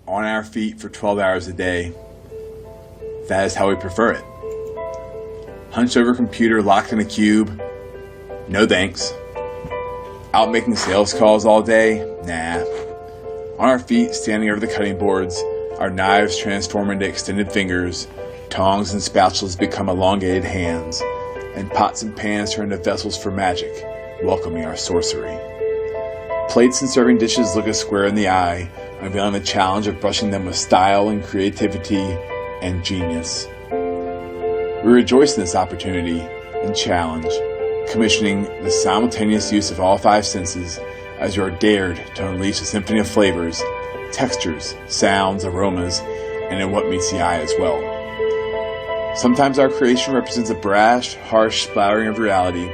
on our feet for 12 hours a day, that is how we prefer it. Hunched over computer, locked in a cube, no thanks. Out making sales calls all day, nah. On our feet, standing over the cutting boards, our knives transform into extended fingers, tongs and spatulas become elongated hands, and pots and pans turn into vessels for magic, welcoming our sorcery. Plates and serving dishes look us square in the eye, unveiling the challenge of brushing them with style and creativity and genius. We rejoice in this opportunity and challenge, commissioning the simultaneous use of all five senses as you are dared to unleash a symphony of flavors, textures, sounds, aromas, and in what meets the eye as well. Sometimes our creation represents a brash, harsh splattering of reality,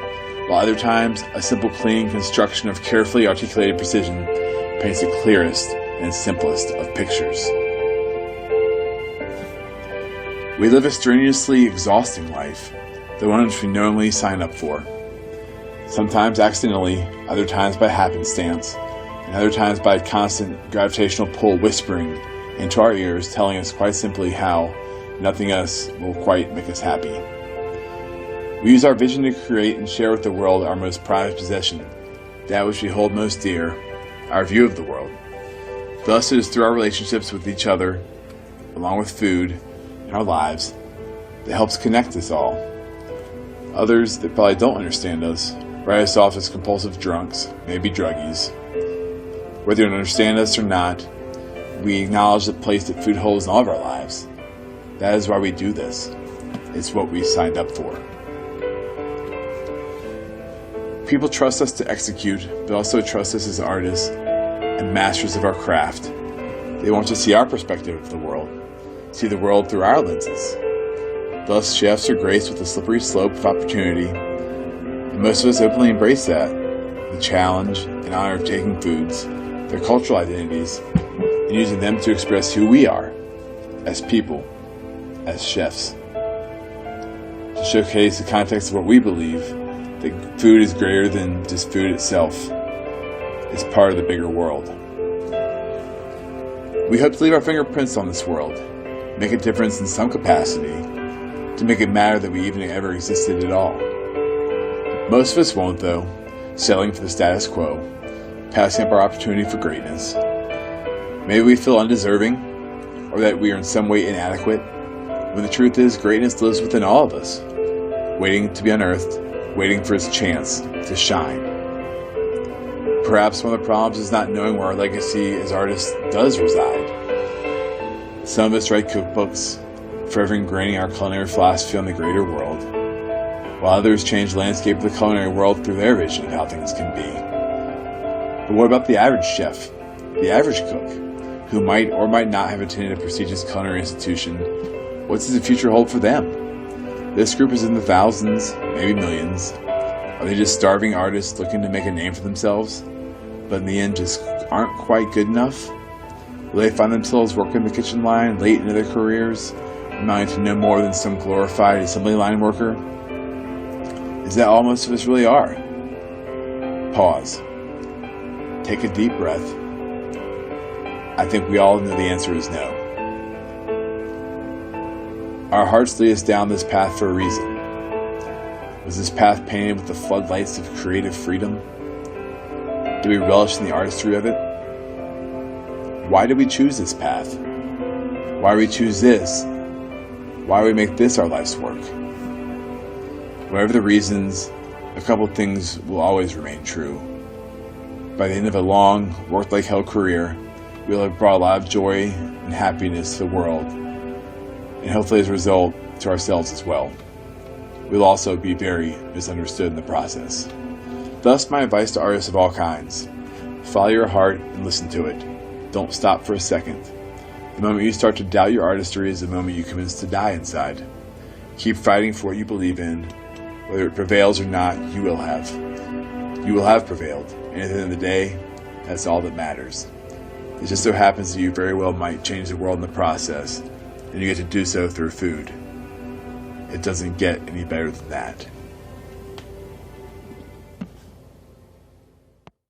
while other times a simple, clean construction of carefully articulated precision paints the clearest and simplest of pictures. We live a strenuously exhausting life, the one which we knowingly sign up for. Sometimes accidentally, other times by happenstance, and other times by a constant gravitational pull whispering into our ears, telling us quite simply how nothing else will quite make us happy. We use our vision to create and share with the world our most prized possession, that which we hold most dear, our view of the world. Thus it is through our relationships with each other, along with food and our lives, that helps connect us all. Others that probably don't understand us write us off as compulsive drunks, maybe druggies. Whether you understand us or not, we acknowledge the place that food holds in all of our lives. That is why we do this. It's what we signed up for. People trust us to execute, but also trust us as artists and masters of our craft. They want to see our perspective of the world, see the world through our lenses. Thus, chefs are graced with a slippery slope of opportunity, and most of us openly embrace that, the challenge and honor of taking foods, their cultural identities, and using them to express who we are, as people, as chefs. To showcase the context of what we believe, that food is greater than just food itself. It's part of the bigger world. We hope to leave our fingerprints on this world, make a difference in some capacity, to make it matter that we even ever existed at all. Most of us won't, though, settling for the status quo, passing up our opportunity for greatness. Maybe we feel undeserving, or that we are in some way inadequate, when the truth is greatness lives within all of us, waiting to be unearthed, waiting for its chance to shine. Perhaps one of the problems is not knowing where our legacy as artists does reside. Some of us write cookbooks, forever ingraining our culinary philosophy on the greater world, while others change the landscape of the culinary world through their vision of how things can be. But what about the average chef, the average cook, who might or might not have attended a prestigious culinary institution? What does the future hold for them? This group is in the thousands, maybe millions. Are they just starving artists looking to make a name for themselves, but in the end just aren't quite good enough? Will they find themselves working the kitchen line late into their careers, amounting to no more than some glorified assembly line worker? Is that all most of us really are? Pause. Take a deep breath. I think we all know the answer is no. Our hearts lead us down this path for a reason. Was this path painted with the floodlights of creative freedom? Do we relish in the artistry of it? Why did we choose this path? Why do we choose this? Why do we make this our life's work? Whatever the reasons, a couple things will always remain true. By the end of a long, work-like-hell career, we'll have brought a lot of joy and happiness to the world, and hopefully as a result, to ourselves as well. We'll also be very misunderstood in the process. Thus, my advice to artists of all kinds: follow your heart and listen to it. Don't stop for a second. The moment you start to doubt your artistry is the moment you commence to die inside. Keep fighting for what you believe in. Whether it prevails or not, you will have. You will have prevailed, and at the end of the day, that's all that matters. It just so happens that you very well might change the world in the process, and you get to do so through food. It doesn't get any better than that.